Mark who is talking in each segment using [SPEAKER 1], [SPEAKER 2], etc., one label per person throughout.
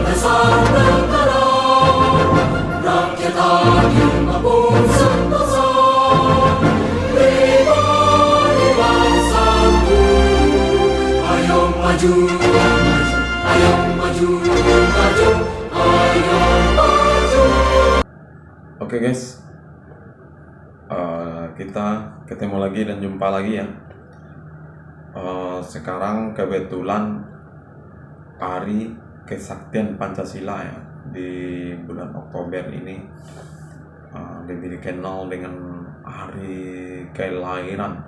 [SPEAKER 1] dasar negara, rakyat adil makmur sentosa, pribadi bangsaku. Ayo maju, ayo maju, maju, ayo maju.
[SPEAKER 2] Oke guys, kita ketemu lagi dan jumpa lagi ya. Sekarang kebetulan Hari Kesaktian Pancasila ya, di bulan Oktober ini dikenal dengan Hari Kelahiran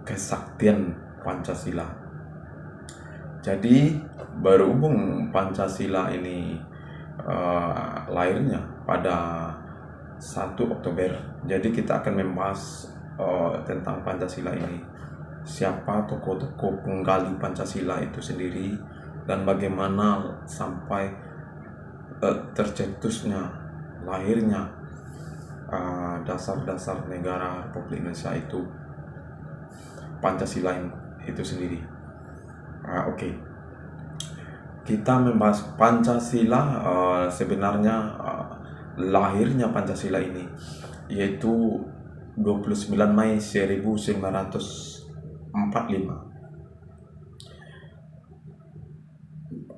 [SPEAKER 2] Kesaktian Pancasila. Jadi berhubung Pancasila ini lahirnya pada 1 Oktober, jadi kita akan membahas tentang Pancasila ini. Siapa tokoh-tokoh penggali Pancasila itu sendiri, dan bagaimana sampai tercetusnya, lahirnya dasar-dasar negara Republik Indonesia itu, Pancasila itu sendiri. Oke. Kita membahas Pancasila. Sebenarnya lahirnya Pancasila ini yaitu 29 Mei 1945.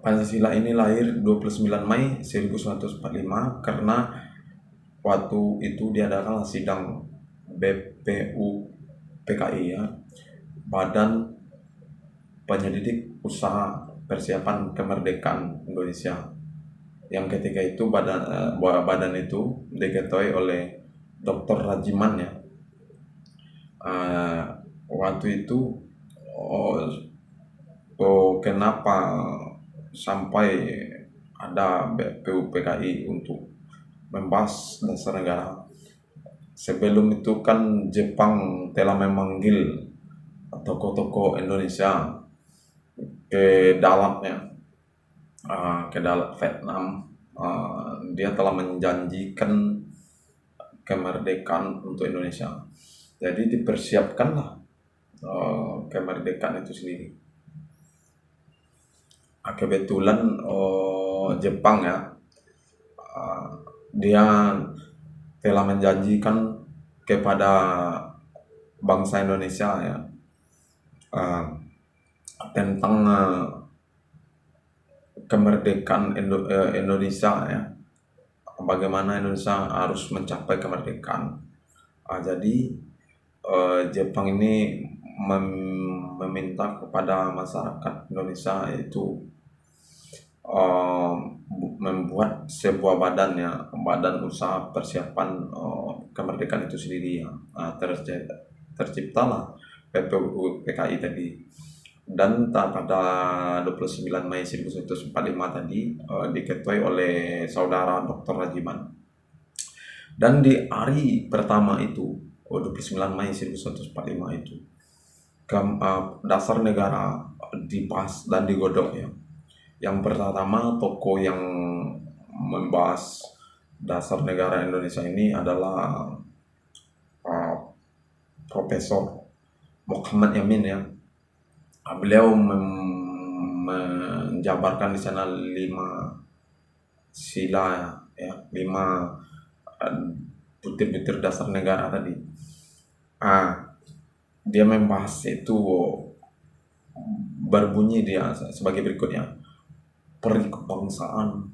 [SPEAKER 2] Pancasila ini lahir 29 Mei 1945 karena waktu itu diadakan sidang BPUPKI ya, Badan Penyelidik Usaha Persiapan Kemerdekaan Indonesia, yang ketika itu badan itu diketuai oleh Dr. Rajiman ya. Waktu itu kenapa sampai ada BPUPKI untuk membahas dasar negara? Sebelum itu kan Jepang telah memanggil tokoh-tokoh Indonesia ke dalamnya, ke dalam Vietnam. Dia telah menjanjikan kemerdekaan untuk Indonesia. Jadi dipersiapkanlah kemerdekaan itu sendiri. Kebetulan Jepang ya, dia telah menjanjikan kepada bangsa Indonesia ya, tentang kemerdekaan Indonesia ya, bagaimana Indonesia harus mencapai kemerdekaan. Jadi Jepang ini meminta kepada masyarakat Indonesia itu membuat sebuah badan usaha persiapan kemerdekaan itu sendiri ya. Terciptalah BPUPKI tadi. Dan pada 29 Mei 1945 tadi diketuai oleh saudara Dr. Rajiman. Dan di hari pertama itu, 29 Mei 1945 itu, dasar negara dibahas dan digodok ya. Yang pertama, tokoh yang membahas dasar negara Indonesia ini adalah Profesor Muhammad Yamin ya. Beliau menjabarkan di sana 5 sila ya, 5 butir-butir dasar negara tadi. Dia membahas itu berbunyi dia sebagai berikutnya: peri kebangsaan,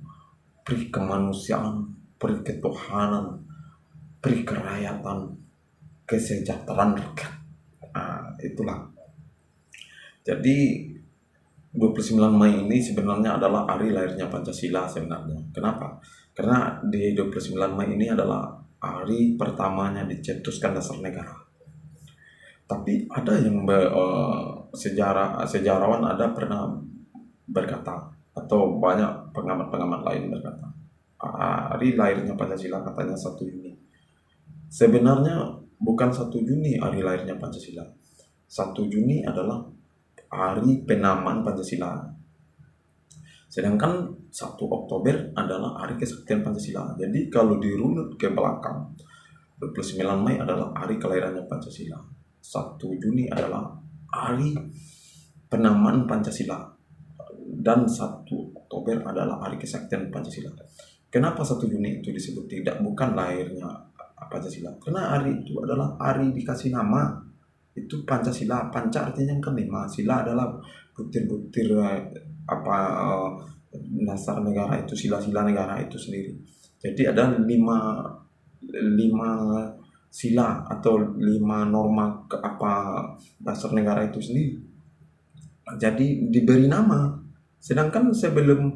[SPEAKER 2] peri kemanusiaan, peri ketuhanan, peri kerakyatan, kesejahteraan rakyat. Itulah. Jadi 29 Mei ini sebenarnya adalah hari lahirnya Pancasila sebenarnya. Kenapa? Karena di 29 Mei ini adalah hari pertamanya dicetuskan dasar negara. Tapi ada yang sejarawan ada pernah berkata, atau banyak pengamat-pengamat lain berkata, hari lahirnya Pancasila katanya 1 Juni. Sebenarnya bukan 1 Juni hari lahirnya Pancasila. 1 Juni adalah hari penamaan Pancasila. Sedangkan 1 Oktober adalah hari kesaktian Pancasila. Jadi kalau dirunut ke belakang, 29 Mei adalah hari kelahirannya Pancasila. 1 Juni adalah hari penamaan Pancasila. dan 1 Oktober adalah Hari Kesaktian Pancasila. Kenapa 1 Juni itu disebut bukan lahirnya Pancasila? Karena hari itu adalah hari dikasih nama, itu Pancasila. Panca artinya kan 5, sila adalah butir-butir dasar negara itu, sila-sila negara itu sendiri. Jadi ada 5 sila atau 5 norma dasar negara itu sendiri. Jadi diberi nama. Sedangkan sebelum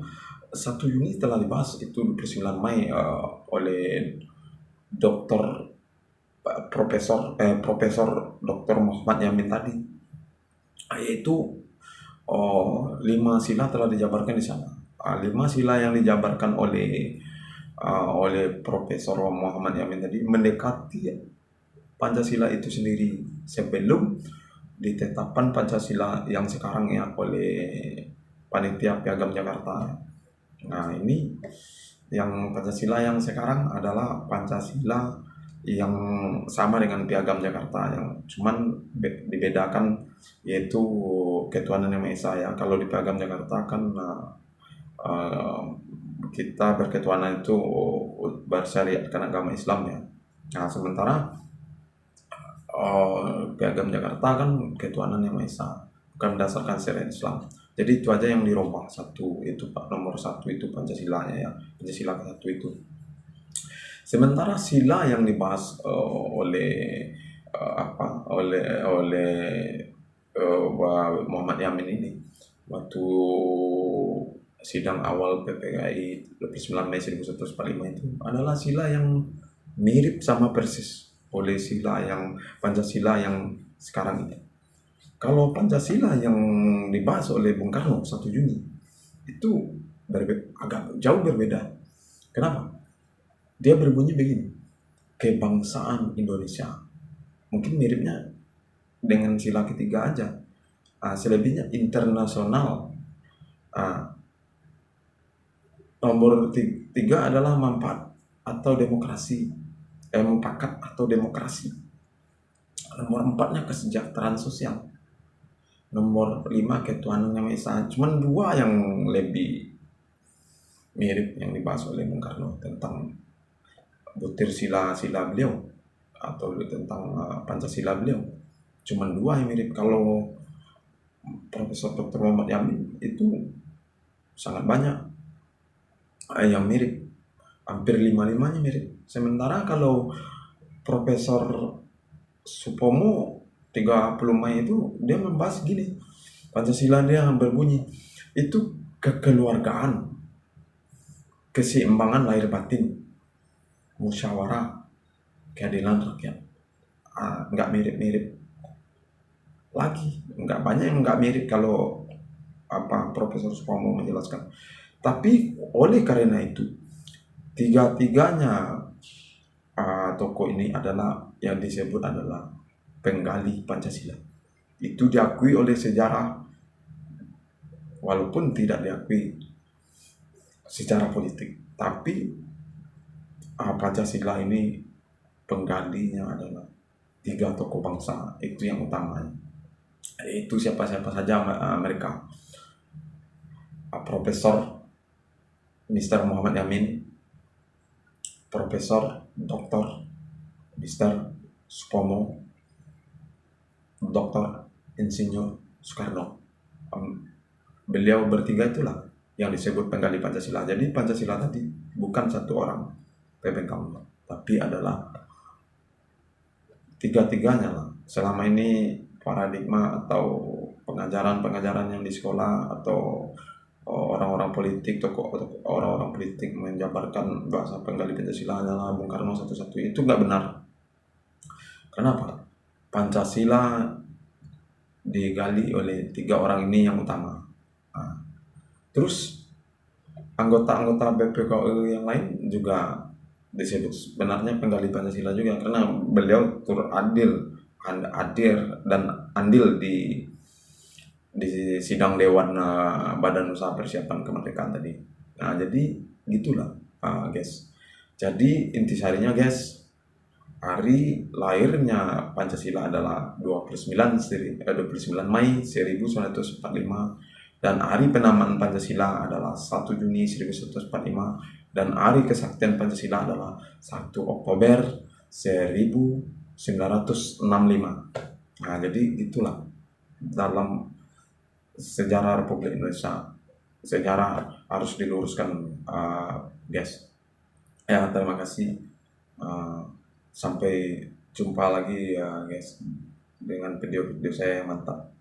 [SPEAKER 2] 1 Juni telah dibahas itu 29 Mei oleh Profesor Dr. Muhammad Yamin tadi, yaitu 5 sila telah dijabarkan di sana. 5 sila yang dijabarkan oleh Profesor Muhammad Yamin tadi mendekati Pancasila itu sendiri sebelum ditetapkan Pancasila yang sekarang ya oleh Panitia Piagam Jakarta. Nah, ini yang Pancasila yang sekarang adalah Pancasila yang sama dengan Piagam Jakarta, yang cuman dibedakan yaitu ketuhanan yang Maha Esa ya. Kalau di Piagam Jakarta kan kita berketuhanan itu bersyariatkan agama Islam ya. Nah, sementara Piagam Jakarta kan ketuhanan yang Maha Esa, bukan berdasarkan syariat Islam. Jadi itu aja yang dirubah, nomor 1 itu Pancasilanya ya, Pancasila ke-1 itu. Sementara sila yang dibahas oleh Muhammad Yamin ini waktu sidang awal PPKI 29 Mei 1945 itu adalah sila yang mirip sama persis oleh sila yang Pancasila yang sekarang ini. Kalau Pancasila yang dibahas oleh Bung Karno 1 Juni itu agak jauh berbeda. Kenapa? Dia berbunyi begini, kebangsaan Indonesia. Mungkin miripnya dengan sila ketiga aja. Selebihnya internasional. Nomor 3 adalah manfaat atau demokrasi. Mufakat atau demokrasi. Nomor 4-nya kesejahteraan sosial. Nomor 5 ketuhanan yang Maha Esa. Cuman 2 yang lebih mirip yang dibahas oleh Bung Karno tentang butir sila-sila beliau atau tentang Pancasila beliau. Cuman 2 yang mirip. Kalau Profesor Dr. Muhammad Yamin itu sangat banyak yang mirip. Hampir 5-5-nya mirip. Sementara kalau Profesor Supomo 30 Mei itu dia membahas gini, Pancasila dia berbunyi itu kekeluargaan, keseimbangan lahir batin, musyawarah, keadilan rakyat. Nggak mirip-mirip lagi, nggak banyak yang nggak mirip kalau Profesor Supomo menjelaskan. Tapi oleh karena itu 3-tiganya tokoh ini adalah yang disebut adalah penggali Pancasila. Itu diakui oleh sejarah walaupun tidak diakui secara politik. Tapi Pancasila ini penggalinya adalah 3 tokoh bangsa, itu yang utamanya. Itu siapa-siapa saja mereka. Profesor Mr. Muhammad Yamin, Profesor Dr. Mr. Supomo, Dr. Insinyur Soekarno. Beliau bertiga itulah yang disebut penggali Pancasila. Jadi Pancasila tadi bukan 1 orang pemegang, tapi adalah 3-tiganya lah. Selama ini paradigma atau pengajaran yang di sekolah atau orang-orang politik, orang-orang politik menjabarkan bahasa penggali Pancasila adalah Bung Karno satu-satu, itu nggak benar. Kenapa? Pancasila digali oleh 3 orang ini yang utama. Terus anggota-anggota BPKI yang lain juga disebut sebenarnya penggali Pancasila juga, karena beliau turut hadir dan andil di sidang Dewan Badan Usaha Persiapan Kemerdekaan tadi. Nah, jadi gitulah guys. Jadi intisarinya guys, hari lahirnya Pancasila adalah 29 Mei 1945, Dan hari penamaan Pancasila adalah 1 Juni 1945 dan hari kesaktian Pancasila adalah 1 Oktober 1965. Nah, jadi itulah dalam sejarah Republik Indonesia. Sejarah harus diluruskan, guys. Ya, terima kasih. Sampai jumpa lagi ya, guys, dengan video-video saya yang mantap.